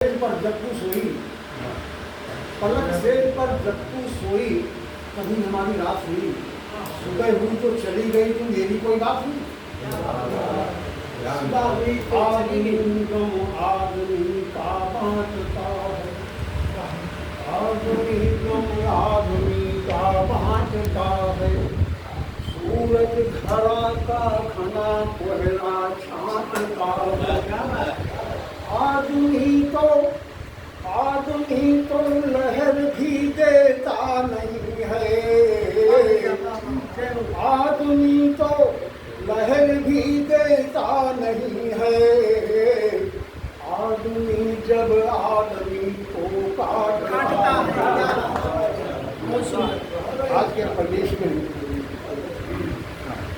पर जब तू सोई, पलक सेज पर जब तू सोई, कभी हमारी रात हुई, सुबह हुई तो चली गई, तो मेरी कोई बात हुई। आदमी का बांटता है, आदमी का बांटता है, सूरज घरा का खना कोहरा छांटता है। आदमी तो लहर भी देता नहीं है, आदमी तो लहर भी देता नहीं है, आदमी जब आदमी को काटता है। आज के प्रदेश में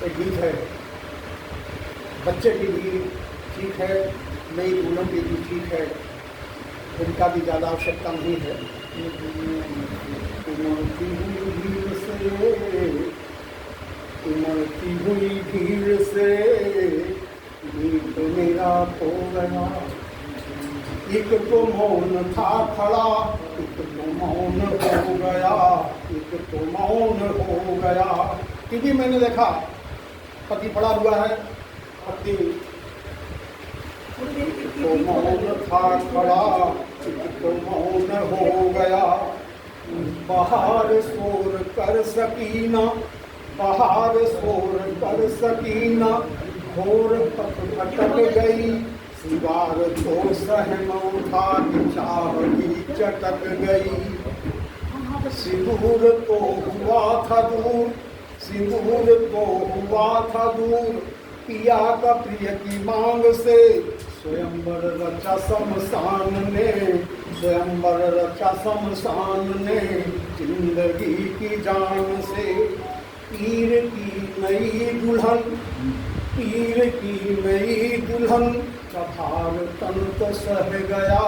एक गीत है, बच्चे की भी ठीक है, नई दूल्हों की भी ठीक है, उनका भी ज़्यादा आवश्यकता नहीं है। उमड़ती हुई भीड़ से गीत मेरा खो गया, एक तो मौन था खड़ा, एक तो मौन हो गया, एक तो मौन हो गया। टीवी मैंने देखा, पति पड़ा हुआ है, पति तो मौन था खड़ा, तो मौन हो गया। बाहर शोर कर सकीना, बाहर शोर कर सकीना, घोर पथ भटक गई, सिवार तो सहनों था चाह भी चटक गई। सिंदूर तो हुआ था दूर, सिंदूर तो हुआ था दूर, पिया का प्रिय की मांग से, स्वयंवर रचा शमशान ने, स्वयंवर रचा शमशान ने, जिंदगी की जान से। पीर की नई दुल्हन, पीर की नई दुल्हन, चढ़ार तन तो सह गया,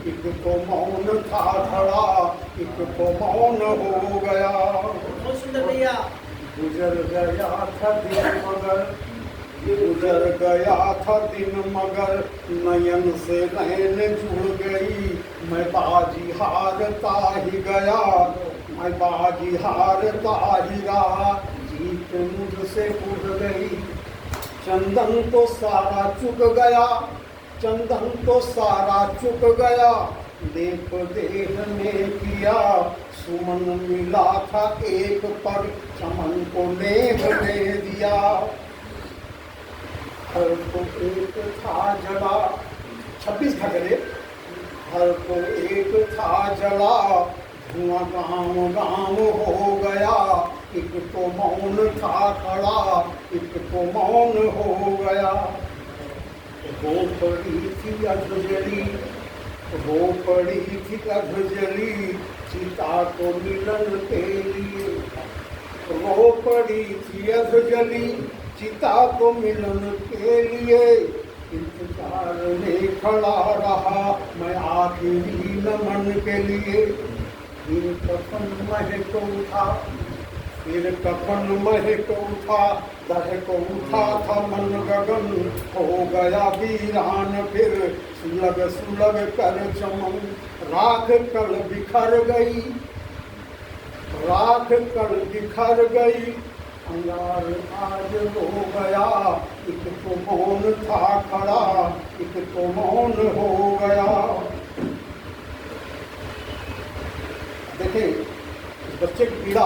एक तो मौन था खड़ा, एक तो मौन हो गया। गुजर गया था दिन मगर, गुजर गया था दिन मगर, नयन से नैन जुड़ गई, मैं बाजी हारता ही गया, मैं बाजी हारता ही रहा, जीत मुझसे उड़ गई। चंदन तो सारा चुक गया, चंदन तो सारा चुक गया, देख देह में किया, सुमन मिला था एक पर, चमन को नेह दे दिया। हर को एक था जला, 26 घगरे, हर को एक था जला, धुआं गाँव गाँव हो गया, एक तो मौन था खड़ा, एक तो मौन हो गया। वो पड़ी थी अधजली, वो पड़ी थी अधजली, सीता को मिलन के लिए, वो पड़ी थी अधजली, सीता को मिलन के लिए, इंतजार में खड़ा रहा मैं आखिरी नमन के लिए। फिर कफन महक उठा, फिर कफन महक उठा, दहक उठा था मन गगन, हो गया वीरान फिर, सुलग सुलग कर चमन, राख कल बिखर गई, राख कल बिखर गई, अंगार आज हो गया, एक तो मौन था खड़ा, एक तो मौन हो गया। देखें इस बच्चे की पीड़ा।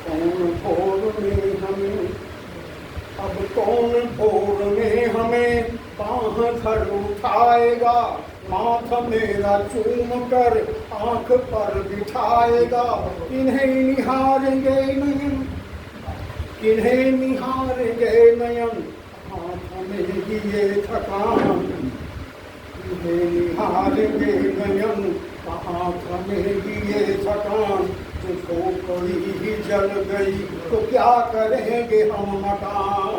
कौन भोर में हमें, अब कौन भोर में हमें बाह धर उठाएगा, माथ मेरा चूम कर आंख पर बिठाएगा, किन्हें निहारेंगे नयन, किन्हें निहारेंगे नयन, हाथ में ये थकान, किन्हें निहारेंगे नयन, हाथ में ये थकान, जो खोपड़ी ही जल गई तो क्या करेंगे हम मकान।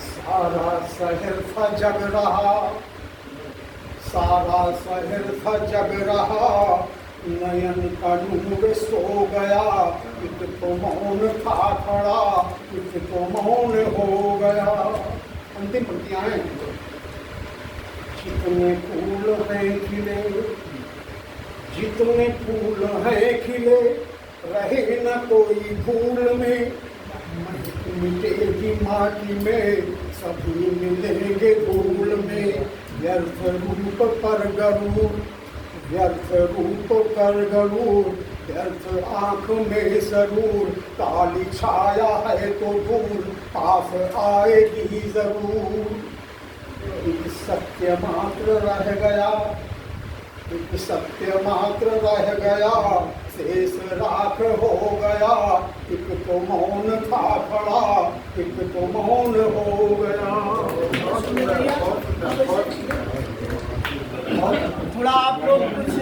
सारा शहर था जग रहा, सारा शहर था जग रहा, नयन का नूर सो गया, एक तो मौन था खड़ा, एक तो मौन हो गया। अंतिम पंक्तियां हैं। जितने फूल हैं खिले, जितने फूल हैं खिले, रहे न कोई फूल में, मिटेगी माटी में, सभी मिलेंगे धूल में। व्यर्थ रूप पर गरूर, व्यर्थ रूप पर गरूर, व्यर्थ आँख में सरूर, काली छाया है तो दूर, पास आएगी जरूर। एक सत्य मात्र रह गया, एक सत्य मात्र रह गया, शेष राख हो गया। एक तो मौन था खड़ा, एक तो मौन हो गया। थोड़ा आप लोग कुछ